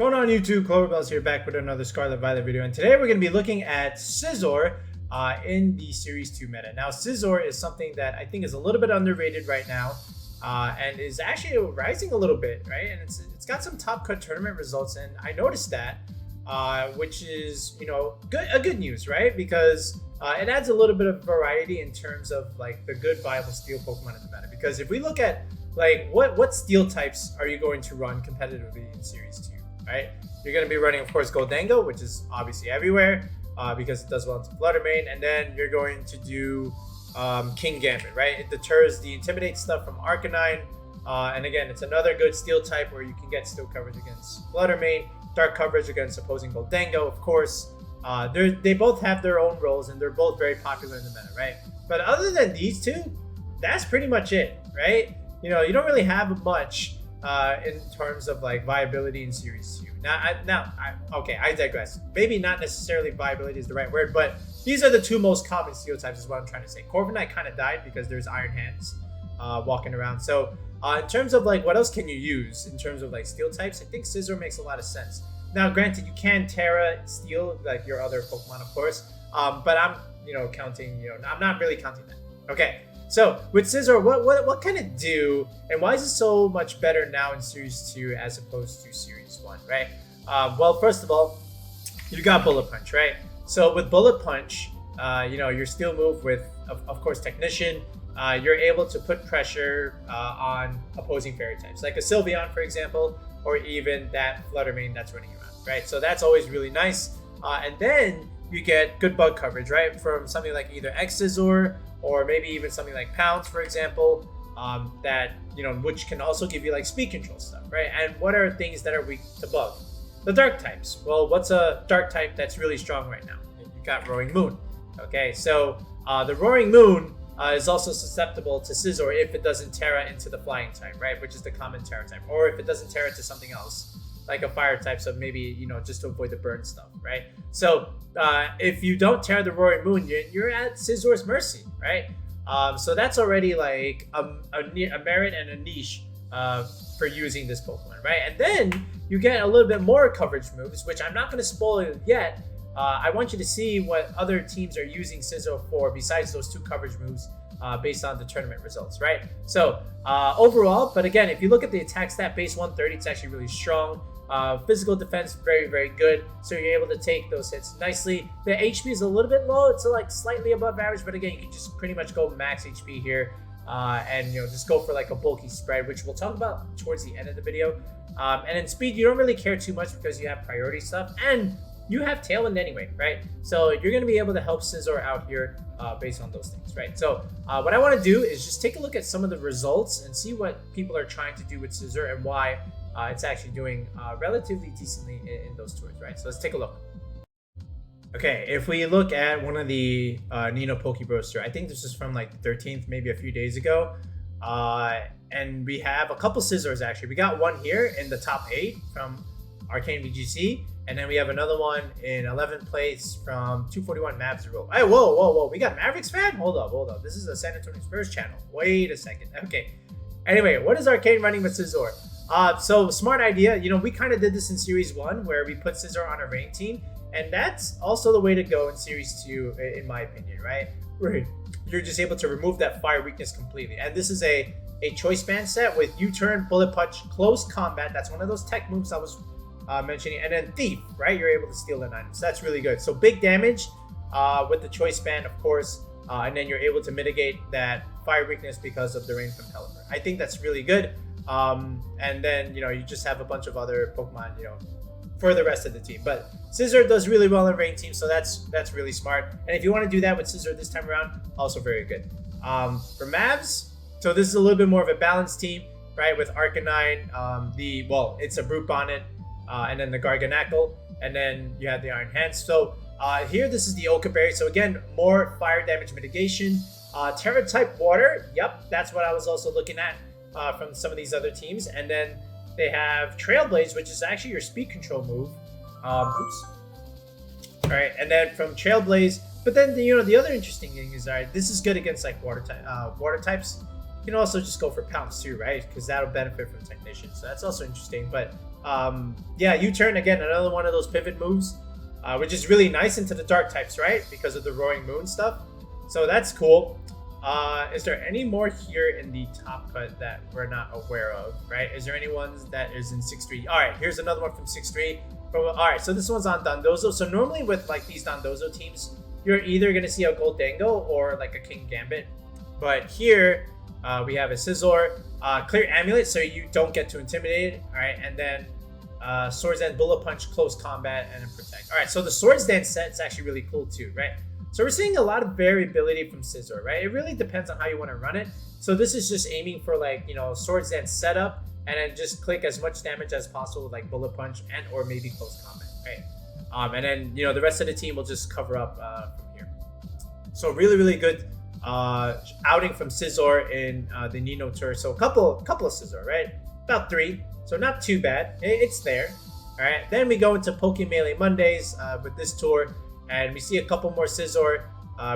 Going on YouTube, Cloverbells here, back with another Scarlet Violet video, and today we're going to be looking at Scizor in the Series 2 meta. Now, Scizor is something that I think is a little bit underrated right now, and is actually rising a little bit, right? And it's got some top cut tournament results, and I noticed that, which is, you know, good news, right? Because it adds a little bit of variety in terms of like the good viable steel Pokemon in the meta. Because if we look at like what steel types are you going to run competitively in Series 2? Right, you're going to be running, of course, Gholdengo, which is obviously everywhere because it does well into Flutter Mane, and then you're going to do Kingambit, right? It deters the Intimidate stuff from Arcanine, and again, it's another good steel type where you can get steel coverage against Flutter Mane, dark coverage against opposing Gholdengo, of course. They both have their own roles, and they're both very popular in the meta, right? But other than these two, that's pretty much it, right? You know, you don't really have much in terms of like viability in Series 2. Okay, I digress. Maybe not necessarily viability is the right word, but these are the two most common steel types is what I'm trying to say. Corviknight kind of died because there's Iron Hands walking around. So in terms of like what else can you use in terms of like steel types, I think Scizor makes a lot of sense. Now, granted, you can Tera Steel like your other Pokemon, of course, but I'm counting. I'm not really counting that. Okay. So with Scizor, what can it do, and why is it so much better now in Series 2 as opposed to Series 1, right? Well, first of all, you got Bullet Punch, right? So with Bullet Punch, your steel move with, of course, Technician, you're able to put pressure on opposing fairy types, like a Sylveon, for example, or even that Flutter Mane that's running around, right? So that's always really nice. And then you get good bug coverage, right? From something like either X-Scissor, or maybe even something like Pounce, for example, which can also give you like speed control stuff, right? And what are things that are weak to bug? The dark types. Well, what's a dark type that's really strong right now? You got Roaring Moon. Okay, so the Roaring Moon is also susceptible to Scizor if it doesn't Tera into the flying type, right? Which is the common Tera type, or if it doesn't Tera to something else, like a fire type, so maybe, just to avoid the burn stuff, right? So if you don't Tera the Roaring Moon, you're at Scizor's mercy, right? So that's already like a merit and a niche for using this Pokemon, right? And then you get a little bit more coverage moves, which I'm not going to spoil yet. I want you to see what other teams are using Scizor for besides those two coverage moves based on the tournament results, right? So overall, but again, if you look at the attack stat base 130, it's actually really strong. Physical defense, very, very good. So you're able to take those hits nicely. The HP is a little bit low. It's like slightly above average, but again, you can just pretty much go max HP here and just go for like a bulky spread, which we'll talk about towards the end of the video. And in speed, you don't really care too much because you have priority stuff and you have Tailwind anyway, right? So you're going to be able to help Scizor out here based on those things, right? So what I want to do is just take a look at some of the results and see what people are trying to do with Scizor and why it's actually doing relatively decently in those tours, right? So let's take a look. Okay, if we look at one of the Nino Pokebroster, I think this is from like the 13th, maybe a few days ago. And we have a couple Scizors actually. We got one here in the top 8 from Arcane VGC. And then we have another one in 11th place from 241 Mavs. Hey, whoa. We got Mavericks fan? Hold up. This is a San Antonio Spurs channel. Wait a second. Okay. Anyway, what is Arcane running with Scizor? So smart idea. We kind of did this in Series 1 where we put Scizor on a rain team. And that's also the way to go in Series 2, in my opinion, right? Where you're just able to remove that fire weakness completely. And this is a choice band set with U-turn, Bullet Punch, Close Combat. That's one of those tech moves I was mentioning. And then Thief, right? You're able to steal an item. So that's really good. So big damage with the choice band, of course. And then you're able to mitigate that fire weakness because of the rain from Pelipper. I think that's really good. And then, you just have a bunch of other Pokemon, for the rest of the team. But Scizor does really well in rain team, so that's really smart. And if you want to do that with Scizor this time around, also very good. For Mavs, so this is a little bit more of a balanced team, right? With Arcanine, it's a Brute Bonnet, and then the Garganacl, and then you have the Iron Hands. So here, this is the Okaberry. So again, more fire damage mitigation. Tera type Water, yep, that's what I was also looking at from some of these other teams. And then they have Trailblaze, which is actually your speed control move. Oops. All right, and then from Trailblaze, but then the other interesting thing is, all right, this is good against like water types. You can also just go for Pounce too, right? Because that'll benefit from Technician, so that's also interesting. But Yeah, U-turn again, another one of those pivot moves, which is really nice into the dark types, right? Because of the Roaring Moon stuff. So that's cool. Is there any more here in the top cut that we're not aware of, right? Is there any ones that is in 6-3? All right, here's another one from 6-3. All right, so this one's on Dondozo. So normally with like these Dondozo teams, you're either going to see a Gholdengo or like a Kingambit. But here we have a Scizor, clear Amulet so you don't get too intimidated. All right, and then Swords Dance, Bullet Punch, Close Combat, and then Protect. All right, so the Swords Dance set is actually really cool too, right? So we're seeing a lot of variability from Scizor, right? It really depends on how you want to run it. So this is just aiming for like, you know, Swords Dance setup and then just click as much damage as possible with like Bullet Punch and or maybe Close Combat, right? And then, you know, the rest of the team will just cover up from here. So really, really good outing from Scizor in the Nino Tour. So a couple of Scizor, right? About 3. So not too bad. It's there. All right. Then we go into Poke Melee Mondays with this tour. And we see a couple more Scizor.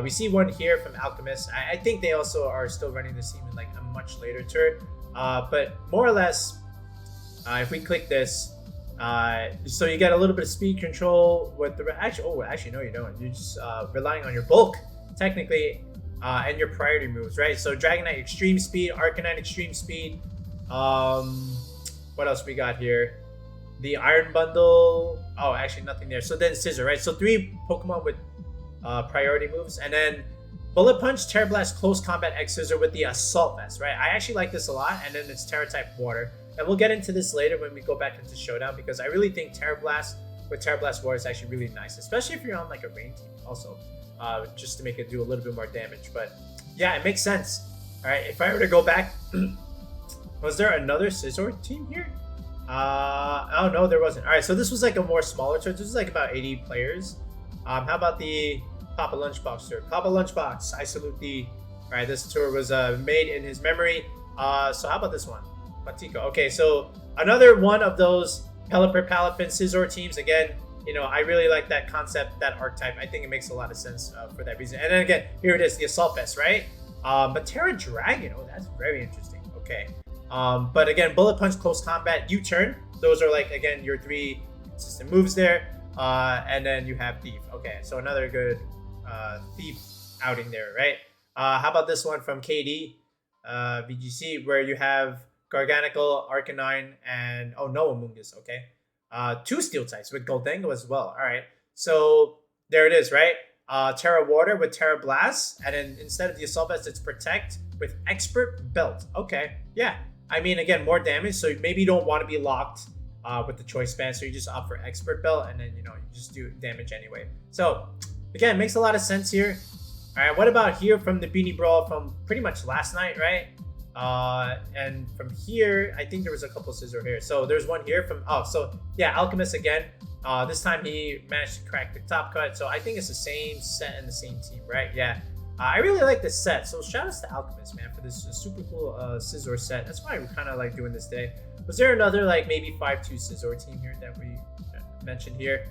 We see one here from Alchemist. I think they also are still running this team in like a much later tour. But more or less, if we click this, so you get a little bit of speed control with the actually no, you don't. You're just relying on your bulk technically and your priority moves, right? So Dragonite Extreme Speed, Arcanine Extreme Speed. What else we got here? The Iron Bundle. Oh, actually nothing there. So then Scizor, right? So 3 Pokemon with priority moves, and then Bullet Punch, Tera Blast, Close Combat X-Scissor with the Assault Vest, right? I actually like this a lot, and then it's Tera type Water. And we'll get into this later when we go back into Showdown, because I really think Tera Blast with Tera Blast Water is actually really nice, especially if you're on like a rain team also, just to make it do a little bit more damage. But yeah, it makes sense. All right, if I were to go back, was there another Scizor team here? Oh no, there wasn't. All right, so this was like a more smaller tour. This was like about 80 players. How about the Papa Lunchbox tour? Papa Lunchbox, I salute thee. All right, this tour was made in his memory. So how about this one? Matiko. Okay, so another one of those Pelipper, Palafin, Scizor teams. Again, you know, I really like that concept, that archetype. I think it makes a lot of sense for that reason. And then again, here it is, the Assault Vest, right? But Tera Dragon, oh, that's very interesting. Okay. But again, Bullet Punch, Close Combat, U-Turn. Those are like, again, your 3 consistent moves there. And then you have Thief. Okay, so another good Thief outing there, right? How about this one from KD VGC, where you have Garganical, Arcanine, and Noah Mungus, okay? 2 Steel types with Gholdengo as well. All right, so there it is, right? Tera Water with Tera Blast, and then instead of the Assault Vest, it's Protect with Expert Belt. Okay, yeah. I mean, again, more damage, so maybe you don't want to be locked with the choice band, so you just opt for Expert Belt, and then, you know, you just do damage anyway. So, again, makes a lot of sense here. All right, what about here from the Beanie Brawl from pretty much last night, right? And from here, I think there was a couple Scizor here. So there's one here from, so yeah, Alchemist again. This time he managed to crack the top cut. So I think it's the same set and the same team, right? Yeah. I really like this set. So shout outs to Alchemist, man, for this super cool Scizor set. That's why we kind of like doing this today. Was there another like maybe 5-2 Scizor team here that we mentioned here?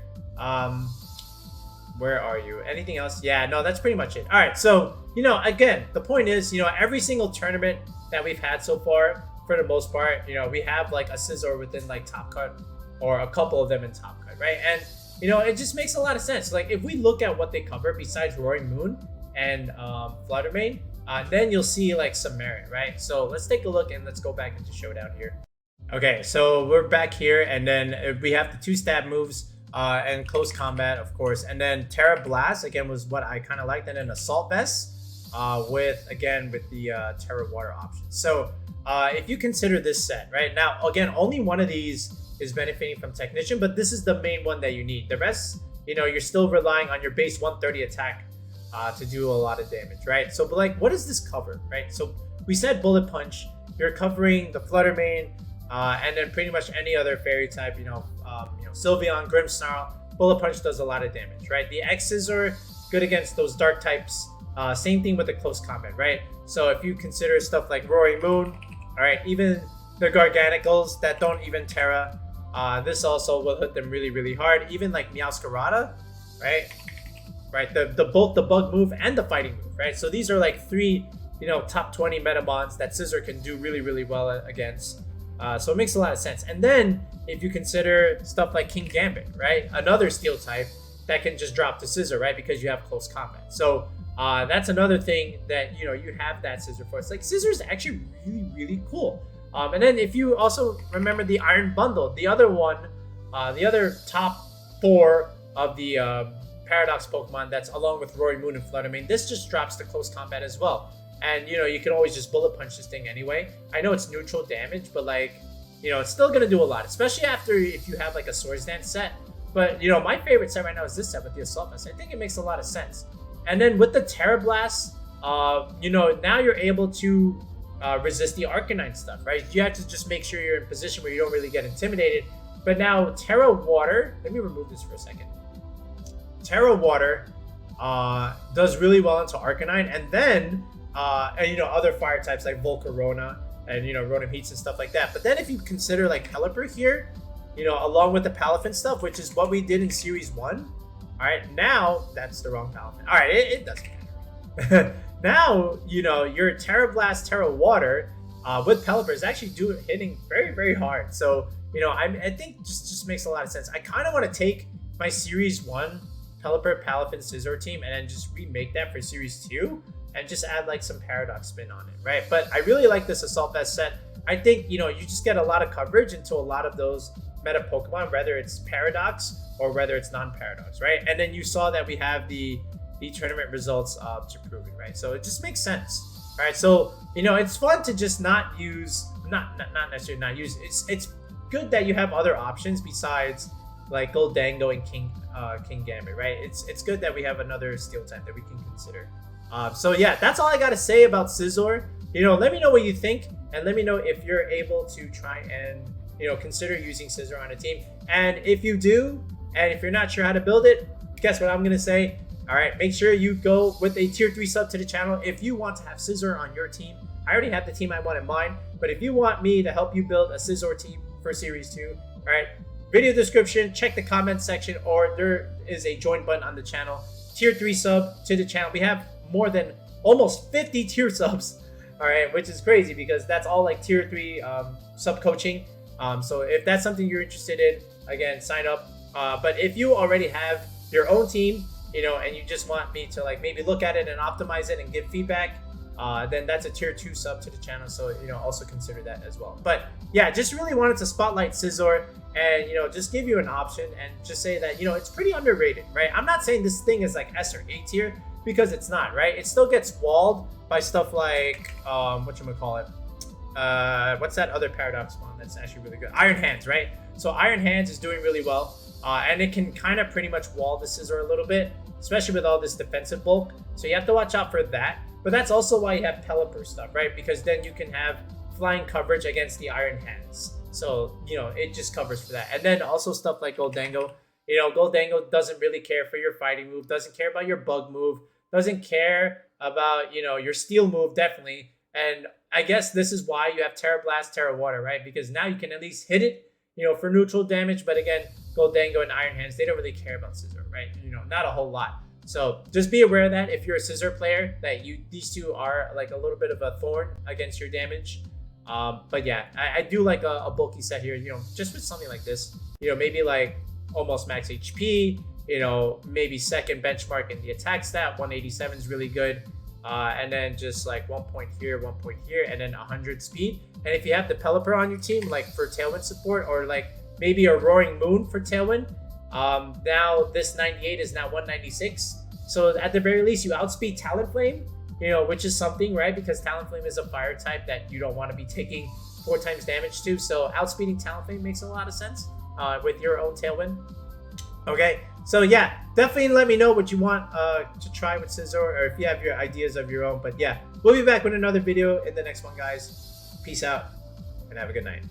Where are you? Anything else? Yeah, no, that's pretty much it. All right, so, you know, again, the point is, you know, every single tournament that we've had so far, for the most part, you know, we have like a Scizor within like top cut or a couple of them in top cut, right? And, you know, it just makes a lot of sense. Like, if we look at what they cover besides Roaring Moon and Fluttermane, then you'll see like some merit, right? So let's take a look and let's go back into Showdown here. Okay, so we're back here, and then we have the 2 stab moves and Close Combat, of course, and then Tera Blast again was what I kind of liked, and then Assault Vest with the Tera Water option. So if you consider this set right now, again, only one of these is benefiting from Technician, but this is the main one that you need. The rest, you know, you're still relying on your base 130 attack to do a lot of damage, right? So, but like, what does this cover, right? So we said Bullet Punch, you're covering the Fluttermane, and then pretty much any other fairy type, you know, Sylveon, Grimmsnarl. Bullet Punch does a lot of damage, right? The X-Scissor, good against those dark types. Same thing with the Close Combat, right? So if you consider stuff like Roaring Moon, all right, even the Garganicals that don't even Terra, this also will hit them really, really hard. Even like Meowscarada, right? Right, both the Bug move and the Fighting move, right? So these are like 3, you know, top 20 Metamons that Scizor can do really, really well against. So it makes a lot of sense. And then if you consider stuff like Kingambit, right? Another steel type that can just drop to Scizor, right? Because you have close combat. So that's another thing that, you know, you have that Scizor for. It's like Scizor is actually really, really cool. And then if you also remember the Iron Bundle, the other one, the other top 4 of the Paradox Pokemon, that's along with Roaring Moon and Flood. I mean, this just drops to close combat as well. And, you know, you can always just Bullet Punch this thing anyway. I know it's neutral damage, but, like, you know, it's still going to do a lot, especially after if you have, like, a Swords Dance set. But, you know, my favorite set right now is this set with the Assault Vest. I think it makes a lot of sense. And then with the Tera Blast, you know, now you're able to resist the Arcanine stuff, right? You have to just make sure you're in a position where you don't really get intimidated. But now Tera Water, let me remove this for a second. Tera Water does really well into Arcanine, and then and you know, other fire types like Volcarona and, you know, Rotom Heats and stuff like that. But then if you consider like Pelipper here, you know, along with the Palafin stuff, which is what we did in Series 1. All right, now that's the wrong Palafin. All right, it doesn't matter. Now, you know, your Tera Blast, Tera Water with Pelipper is actually hitting very, very hard. So, you know, I think just makes a lot of sense. I kind of want to take my Series 1 Pelipper, Palafin, Scizor team and then just remake that for Series 2 and just add like some Paradox spin on it, right? But I really like this Assault Vest set. I think, you know, you just get a lot of coverage into a lot of those meta Pokemon, whether it's Paradox or whether it's non-Paradox, right? And then you saw that we have the tournament results to prove it, right? So it just makes sense, right? So, you know, it's fun to just not use, not necessarily not use. It's good that you have other options besides like Gholdengo and Kingambit, right? It's good that we have another steel type that we can consider. So yeah, that's all I got to say about Scizor. You know, let me know what you think, and let me know if you're able to try and, you know, consider using Scizor on a team. And if you do, and if you're not sure how to build it, guess what I'm gonna say? All right, make sure you go with a tier 3 sub to the channel if you want to have Scizor on your team. I already have the team I want in mind, but if you want me to help you build a Scizor team for Series 2, all right, video description, check the comment section, or there is a join button on the channel. Tier 3 sub to the channel. We have more than almost 50 tier subs, all right, which is crazy because that's all like tier 3 sub coaching. So if that's something you're interested in, again, sign up. But if you already have your own team, you know, and you just want me to like maybe look at it and optimize it and give feedback, then that's a tier 2 sub to the channel. So, you know, also consider that as well. But yeah, just really wanted to spotlight Scizor and, you know, just give you an option and just say that, you know, it's pretty underrated, right? I'm not saying this thing is like S or A tier because it's not, right? It still gets walled by stuff like, whatchamacallit? What's that other Paradox one that's actually really good? Iron Hands, right? So Iron Hands is doing really well. And it can kind of pretty much wall the Scizor a little bit, especially with all this defensive bulk. So you have to watch out for that. But that's also why you have Pelipper stuff, right? Because then you can have flying coverage against the Iron Hands. So, you know, it just covers for that. And then also stuff like Gholdengo. You know, Gholdengo doesn't really care for your fighting move, doesn't care about your bug move, doesn't care about, you know, your steel move, definitely. And I guess this is why you have Tera Blast, Tera Water, right? Because now you can at least hit it, you know, for neutral damage. But again, Gholdengo and Iron Hands, they don't really care about Scizor, right? You know, not a whole lot. So just be aware of that if you're a Scizor player, that these two are like a little bit of a thorn against your damage. But yeah, I do like a bulky set here, you know, just with something like this, you know, maybe like almost max HP, you know, maybe second benchmark in the attack stat, 187 is really good. And then just like 1 point here, 1 point here, and then 100 speed. And if you have the Pelipper on your team, like for Tailwind support, or like maybe a Roaring Moon for Tailwind, now this 98 is now 196. So at the very least, you outspeed Talonflame, you know, which is something, right? Because Talonflame is a fire type that you don't want to be taking 4 times damage to. So outspeeding Talonflame makes a lot of sense with your own Tailwind. Okay, so yeah, definitely let me know what you want to try with Scizor, or if you have your ideas of your own. But yeah, we'll be back with another video in the next one, guys. Peace out and have a good night.